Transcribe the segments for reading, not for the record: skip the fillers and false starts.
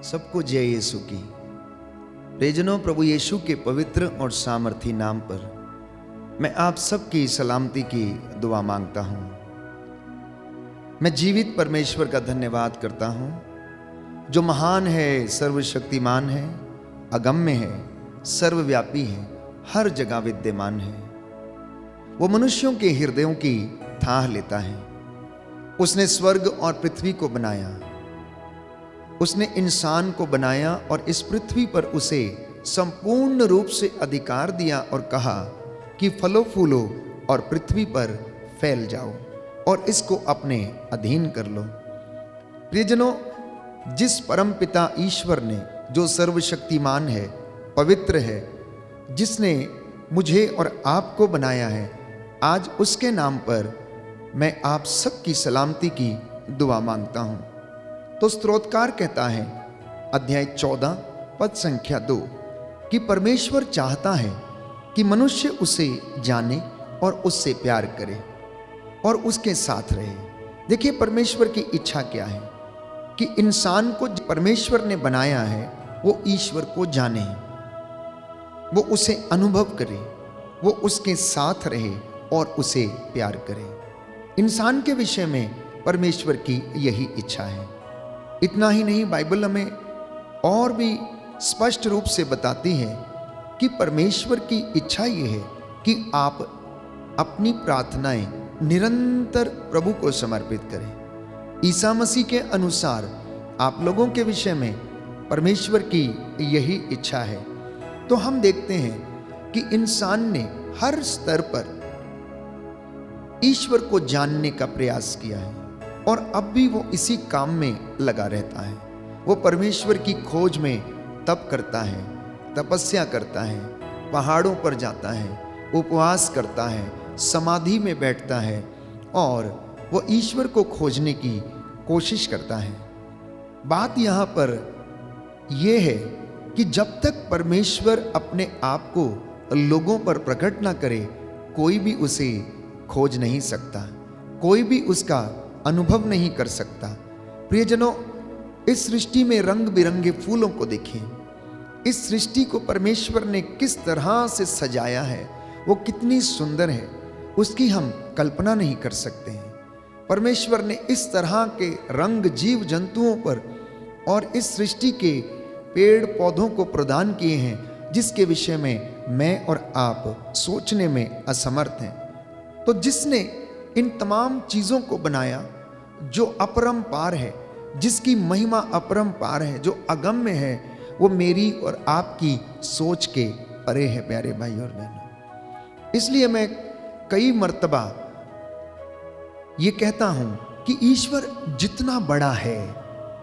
सबको जय यीशु की। प्रियजनों, प्रभु यीशु के पवित्र और सामर्थी नाम पर मैं आप सबकी सलामती की दुआ मांगता हूं। मैं जीवित परमेश्वर का धन्यवाद करता हूं, जो महान है, सर्वशक्तिमान है, अगम्य है, सर्वव्यापी है, हर जगह विद्यमान है। वो मनुष्यों के हृदयों की थाह लेता है। उसने स्वर्ग और पृथ्वी को बनाया, उसने इंसान को बनाया और इस पृथ्वी पर उसे संपूर्ण रूप से अधिकार दिया और कहा कि फलो फूलो और पृथ्वी पर फैल जाओ और इसको अपने अधीन कर लो। प्रियजनों, जिस परम पिता ईश्वर ने, जो सर्वशक्तिमान है, पवित्र है, जिसने मुझे और आपको बनाया है, आज उसके नाम पर मैं आप सबकी सलामती की दुआ मांगता हूं। तो स्तोत्रकार कहता है, अध्याय 14 पद संख्या 2, कि परमेश्वर चाहता है कि मनुष्य उसे जाने और उससे प्यार करे और उसके साथ रहे। देखिए, परमेश्वर की इच्छा क्या है कि इंसान को परमेश्वर ने बनाया है, वो ईश्वर को जाने, वो उसे अनुभव करे, वो उसके साथ रहे और उसे प्यार करे। इंसान के विषय में परमेश्वर की यही इच्छा है। इतना ही नहीं, बाइबल हमें और भी स्पष्ट रूप से बताती है कि परमेश्वर की इच्छा ये है कि आप अपनी प्रार्थनाएं निरंतर प्रभु को समर्पित करें। ईसा मसीह के अनुसार आप लोगों के विषय में परमेश्वर की यही इच्छा है। तो हम देखते हैं कि इंसान ने हर स्तर पर ईश्वर को जानने का प्रयास किया है और अब भी वो इसी काम में लगा रहता है। वो परमेश्वर की खोज में तप करता है, तपस्या करता है, पहाड़ों पर जाता है, उपवास करता है, समाधि में बैठता है और वो ईश्वर को खोजने की कोशिश करता है। बात यहाँ पर यह है कि जब तक परमेश्वर अपने आप को लोगों पर प्रकट ना करे, कोई भी उसे खोज नहीं सकता, कोई भी उसका अनुभव नहीं कर सकता। प्रियजनों, इस सृष्टि में रंग बिरंगे फूलों को देखें। इस सृष्टि को परमेश्वर ने किस तरह से सजाया है, वो कितनी सुंदर है, उसकी हम कल्पना नहीं कर सकते हैं। परमेश्वर ने इस तरह के रंग जीव जंतुओं पर और इस सृष्टि के पेड़ पौधों को प्रदान किए हैं, जिसके विषय में मैं और आप सोचने में असमर्थ हैं। तो जिसने इन तमाम चीजों को बनाया, जो अपरंपार है, जिसकी महिमा अपरंपार है, जो अगम्य है, वो मेरी और आपकी सोच के परे है, प्यारे भाई और बहनों। इसलिए मैं कई मर्तबा ये कहता हूं कि ईश्वर जितना बड़ा है,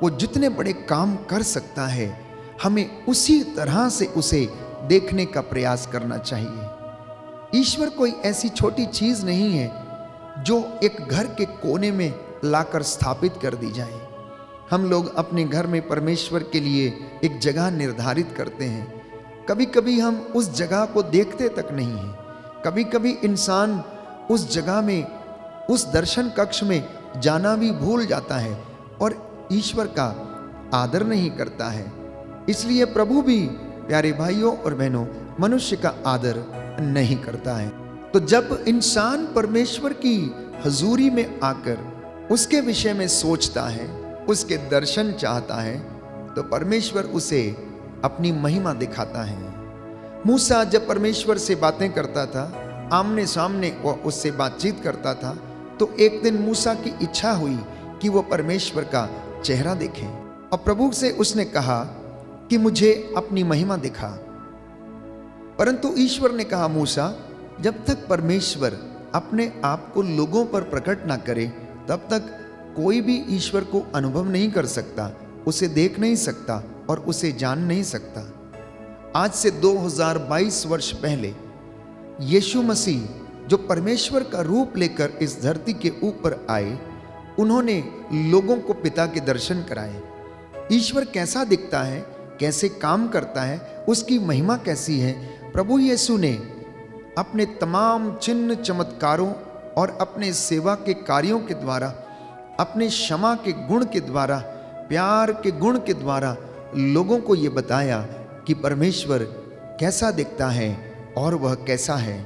वो जितने बड़े काम कर सकता है, हमें उसी तरह से उसे देखने का प्रयास करना चाहिए। ईश्वर कोई ऐसी छोटी चीज नहीं है जो एक घर के कोने में लाकर स्थापित कर दी जाए। हम लोग अपने घर में परमेश्वर के लिए एक जगह निर्धारित करते हैं। कभी कभी हम उस जगह को देखते तक नहीं हैं। कभी कभी इंसान उस जगह में, उस दर्शन कक्ष में जाना भी भूल जाता है और ईश्वर का आदर नहीं करता है। इसलिए प्रभु भी, प्यारे भाइयों और बहनों, मनुष्य का आदर नहीं करता है। तो जब इंसान परमेश्वर की हजूरी में आकर उसके विषय में सोचता है, उसके दर्शन चाहता है, तो परमेश्वर उसे अपनी महिमा दिखाता है। मूसा जब परमेश्वर से बातें करता था, आमने सामने वो उससे बातचीत करता था, तो एक दिन मूसा की इच्छा हुई कि वो परमेश्वर का चेहरा देखे और प्रभु से उसने कहा कि मुझे अपनी महिमा दिखा। परंतु ईश्वर ने कहा, मूसा, जब तक परमेश्वर अपने आप को लोगों पर प्रकट ना करे, तब तक कोई भी ईश्वर को अनुभव नहीं कर सकता, उसे देख नहीं सकता और उसे जान नहीं सकता। आज से 2022 वर्ष पहले यीशु मसीह, जो परमेश्वर का रूप लेकर इस धरती के ऊपर आए, उन्होंने लोगों को पिता के दर्शन कराए। ईश्वर कैसा दिखता है, कैसे काम करता है, उसकी महिमा कैसी है, प्रभु यीशु ने अपने तमाम चिन्ह चमत्कारों और अपने सेवा के कार्यों के द्वारा, अपने क्षमा के गुण के द्वारा, प्यार के गुण के द्वारा लोगों को ये बताया कि परमेश्वर कैसा दिखता है और वह कैसा है।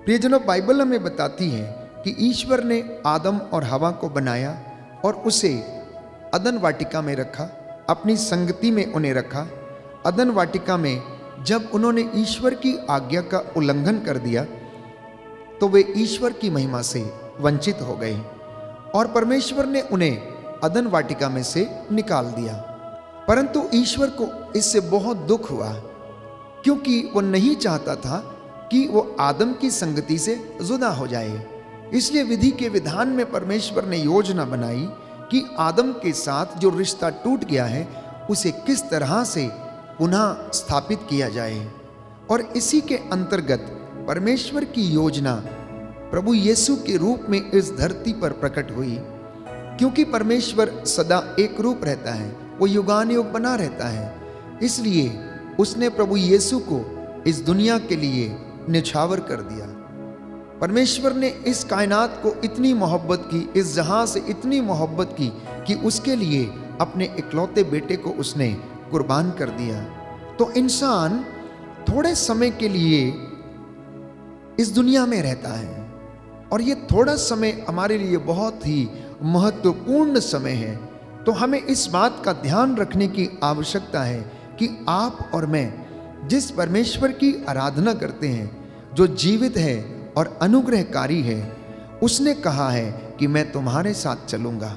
प्रियजनों, बाइबल हमें बताती है कि ईश्वर ने आदम और हवा को बनाया और उसे अदन वाटिका में रखा, अपनी संगति में उन्हें रखा। अदन वाटिका में जब उन्होंने ईश्वर की आज्ञा का उल्लंघन कर दिया तो वे ईश्वर की महिमा से वंचित हो गए और परमेश्वर ने उन्हें अदन वाटिका में से निकाल दिया। परंतु ईश्वर को इससे बहुत दुख हुआ, क्योंकि वो नहीं चाहता था कि वो आदम की संगति से जुदा हो जाए। इसलिए विधि के विधान में परमेश्वर ने योजना बनाई कि आदम के साथ जो रिश्ता टूट गया है उसे किस तरह से पुनः स्थापित किया जाए। और इसी के अंतर्गत परमेश्वर की योजना प्रभु यीशु के रूप में इस धरती पर प्रकट हुई। क्योंकि परमेश्वर सदा एक रूप रहता है, वो युगानुयुग बना रहता है, इसलिए उसने प्रभु यीशु को इस दुनिया के लिए न्यौछावर कर दिया। परमेश्वर ने इस कायनात को इतनी मोहब्बत की, इस जहां से इतनी मोहब्बत की कि उसके लिए अपने इकलौते बेटे को उसने कुर्बान कर दिया। तो इंसान थोड़े समय के लिए इस दुनिया में रहता है और ये थोड़ा समय हमारे लिए बहुत ही महत्वपूर्ण समय है। तो हमें इस बात का ध्यान रखने की आवश्यकता है कि आप और मैं जिस परमेश्वर की आराधना करते हैं, जो जीवित है और अनुग्रहकारी है, उसने कहा है कि मैं तुम्हारे साथ चलूंगा।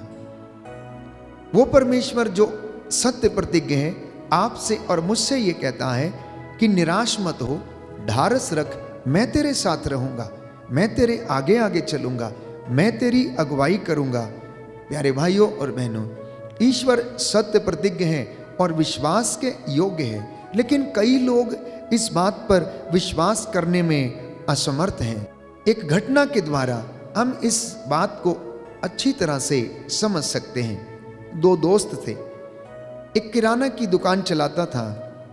वो परमेश्वर जो सत्य प्रतिज्ञ है, आपसे और मुझसे ये कहता है कि निराश मत हो, ढारस रख, मैं तेरे साथ रहूंगा, मैं तेरे आगे आगे चलूंगा, मैं तेरी अगुवाई करूंगा। प्यारे भाइयों और बहनों, ईश्वर सत्य प्रतिज्ञ है और विश्वास के योग्य है, लेकिन कई लोग इस बात पर विश्वास करने में असमर्थ हैं। एक घटना के द्वारा हम इस बात को अच्छी तरह से समझ सकते हैं। दो दोस्त थे, एक किराना की दुकान चलाता था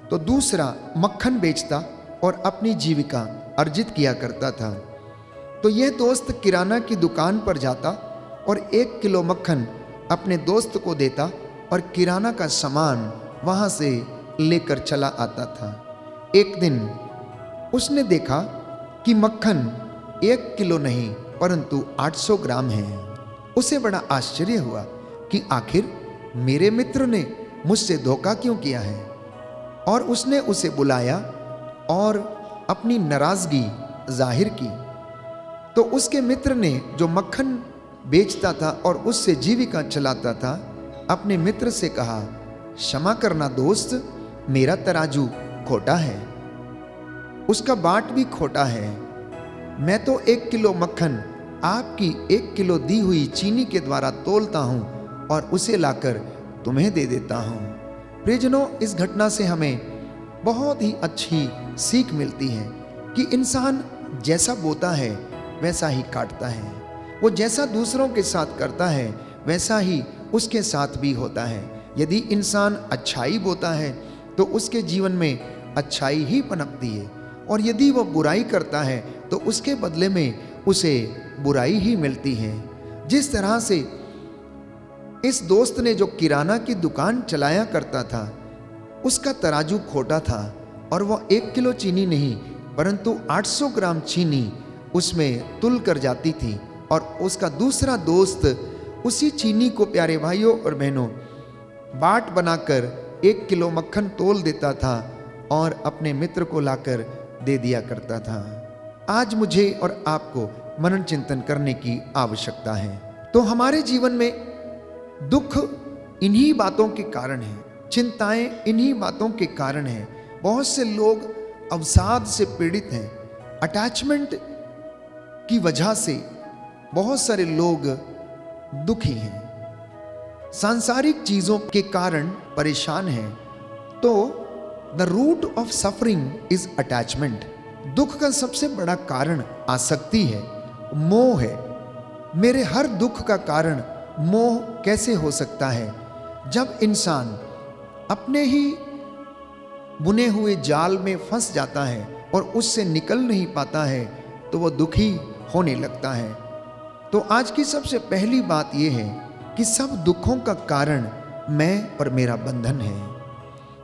तो दूसरा मक्खन बेचता और अपनी जीविका अर्जित किया करता था। तो यह दोस्त किराना की दुकान पर जाता और 1 किलो मक्खन अपने दोस्त को देता और किराना का सामान वहां से लेकर चला आता था। एक दिन उसने देखा कि मक्खन 1 किलो नहीं परंतु 800 ग्राम है। उसे बड़ा आश्चर्य हुआ कि आखिर मेरे मित्र ने मुझसे धोखा क्यों किया है, और उसने उसे बुलाया और अपनी नाराजगी जाहिर की। तो उसके मित्र ने, जो मक्खन बेचता था और उससे जीविका चलाता था, अपने मित्र से कहा, क्षमा करना दोस्त, मेरा तराजू खोटा है, उसका बाट भी खोटा है। मैं तो 1 किलो मक्खन आपकी 1 किलो दी हुई चीनी के द्वारा तोलता हूं और उसे लाकर तुम्हें दे देता हूं। प्रियजनों, इस घटना से हमें बहुत ही अच्छी सीख मिलती है कि इंसान जैसा बोता है वैसा ही काटता है। वो जैसा दूसरों के साथ करता है वैसा ही उसके साथ भी होता है। यदि इंसान अच्छाई बोता है तो उसके जीवन में अच्छाई ही पनपती है, और यदि वह बुराई करता है तो उसके बदले में उसे बुराई ही मिलती है। जिस तरह से इस दोस्त ने, जो किराना की दुकान चलाया करता था, उसका तराजू खोटा था और वह 1 किलो चीनी नहीं परंतु 800 ग्राम चीनी उसमें तुल कर जाती थी, और उसका दूसरा दोस्त उसी चीनी को, प्यारे भाइयों और बहनों, बाट बनाकर 1 किलो मक्खन तोल देता था और अपने मित्र को लाकर दे दिया करता था। आज मुझे और आपको मनन चिंतन करने की आवश्यकता है। तो हमारे जीवन में दुख इन्हीं बातों के कारण है, चिंताएं इन्हीं बातों के कारण है। बहुत से लोग अवसाद से पीड़ित हैं, अटैचमेंट की वजह से बहुत सारे लोग दुखी हैं, सांसारिक चीजों के कारण परेशान हैं। तो the root of suffering is attachment. दुख का सबसे बड़ा कारण आसक्ति है, मोह है। मेरे हर दुख का कारण मोह कैसे हो सकता है? जब इंसान अपने ही बुने हुए जाल में फंस जाता है और उससे निकल नहीं पाता है तो वह दुखी होने लगता है। तो आज की सबसे पहली बात यह है कि सब दुखों का कारण मैं और मेरा बंधन है।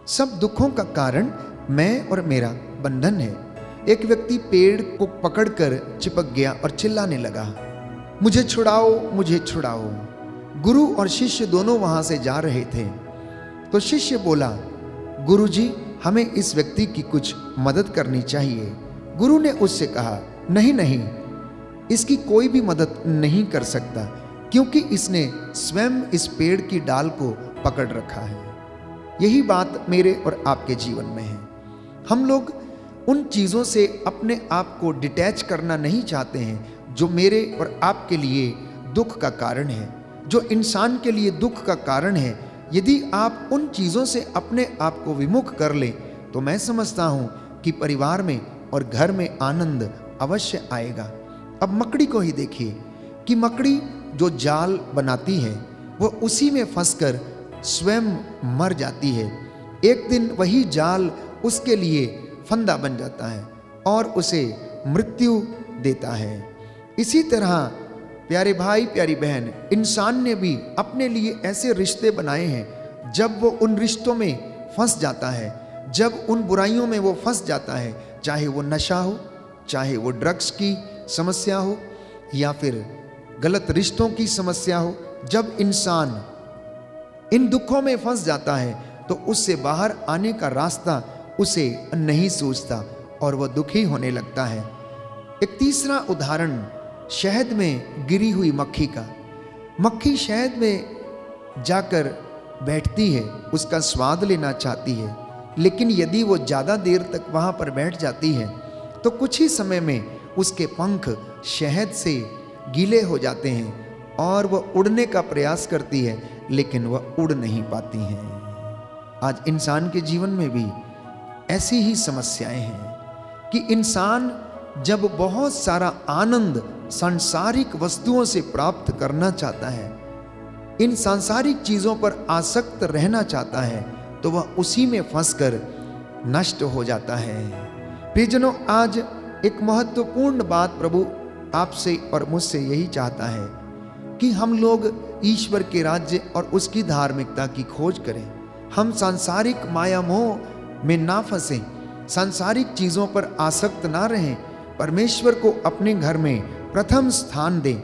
सब दुखों का कारण मैं और मेरा बंधन है। एक व्यक्ति पेड़ को पकड़कर चिपक गया और चिल्लाने लगा, मुझे छुड़ाओ, मुझे छुड़ाओ। गुरु और शिष्य दोनों वहां से जा रहे थे। तो शिष्य बोला, गुरुजी, हमें इस व्यक्ति की कुछ मदद करनी चाहिए। गुरु ने उससे कहा, नहीं नहीं, इसकी कोई भी मदद नहीं कर सकता, क्योंकि इसने स्वयं इस पेड़ की डाल को पकड़ रखा है। यही बात मेरे और आपके जीवन में है। हम लोग उन चीज़ों से अपने आप को डिटैच करना नहीं चाहते हैं जो मेरे और आपके लिए दुख का कारण है, जो इंसान के लिए दुख का कारण है। यदि आप उन चीज़ों से अपने आप को विमुख कर लें तो मैं समझता हूँ कि परिवार में और घर में आनंद अवश्य आएगा। अब मकड़ी को ही देखिए कि मकड़ी जो जाल बनाती है वो उसी में फंसकर स्वयं मर जाती है। एक दिन वही जाल उसके लिए फंदा बन जाता है और उसे मृत्यु देता है। इसी तरह प्यारे भाई, प्यारी बहन, इंसान ने भी अपने लिए ऐसे रिश्ते बनाए हैं, जब वो उन रिश्तों में फंस जाता है, जब उन बुराइयों में वो फंस जाता है, चाहे वो नशा हो, चाहे वो ड्रग्स की समस्या हो या फिर गलत रिश्तों की समस्या हो, जब इंसान इन दुखों में फंस जाता है तो उससे बाहर आने का रास्ता उसे नहीं सूझता और वह दुखी होने लगता है। एक तीसरा उदाहरण शहद में गिरी हुई मक्खी का। मक्खी शहद में जाकर बैठती है, उसका स्वाद लेना चाहती है, लेकिन यदि वो ज़्यादा देर तक वहाँ पर बैठ जाती है तो कुछ ही समय में उसके पंख शहद से गीले हो जाते हैं और वह उड़ने का प्रयास करती है, लेकिन वह उड़ नहीं पाती हैं। आज इंसान के जीवन में भी ऐसी ही समस्याएं हैं कि इंसान जब बहुत सारा आनंद सांसारिक वस्तुओं से प्राप्त करना चाहता है, इन सांसारिक चीज़ों पर आसक्त रहना चाहता है, तो वह उसी में फंसकर नष्ट हो जाता है। प्रियजनों, आज एक महत्वपूर्ण बात प्रभु आपसे और मुझसे यही चाहता है कि हम लोग ईश्वर के राज्य और उसकी धार्मिकता की खोज करें। हम सांसारिक माया मोह में ना फंसें, सांसारिक चीज़ों पर आसक्त ना रहें, परमेश्वर को अपने घर में प्रथम स्थान दें।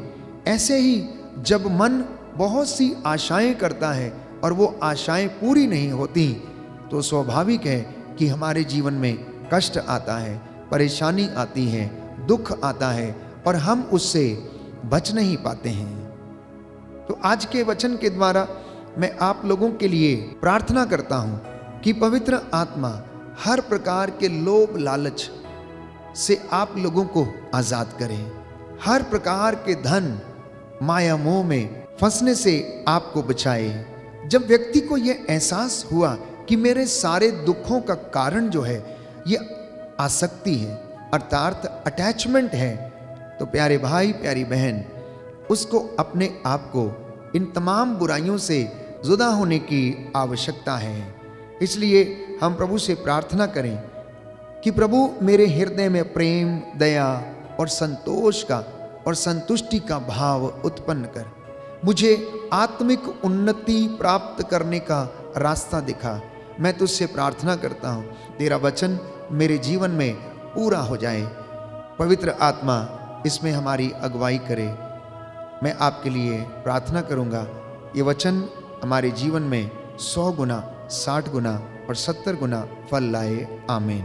ऐसे ही जब मन बहुत सी आशाएं करता है और वो आशाएं पूरी नहीं होती तो स्वाभाविक है कि हमारे जीवन में कष्ट आता है, परेशानी आती है, दुख आता है और हम उससे बच नहीं पाते हैं। तो आज के वचन के द्वारा मैं आप लोगों के लिए प्रार्थना करता हूँ कि पवित्र आत्मा हर प्रकार के लोभ लालच से आप लोगों को आज़ाद करें, हर प्रकार के धन माया मोह में फंसने से आपको बचाए। जब व्यक्ति को यह एहसास हुआ कि मेरे सारे दुखों का कारण जो है ये आसक्ति है, अर्थात अटैचमेंट है, तो प्यारे भाई, प्यारी बहन, उसको अपने आप को इन तमाम बुराइयों से जुदा होने की आवश्यकता है। इसलिए हम प्रभु से प्रार्थना करें कि प्रभु मेरे हृदय में प्रेम, दया और संतोष का और संतुष्टि का भाव उत्पन्न कर, मुझे आत्मिक उन्नति प्राप्त करने का रास्ता दिखा। मैं तुझसे प्रार्थना करता हूँ तेरा वचन मेरे जीवन में पूरा हो जाए। पवित्र आत्मा इसमें हमारी अगुवाई करे। मैं आपके लिए प्रार्थना करूँगा, ये वचन हमारे जीवन में 100 गुना, 60 गुना और 70 गुना फल लाए। आमीन।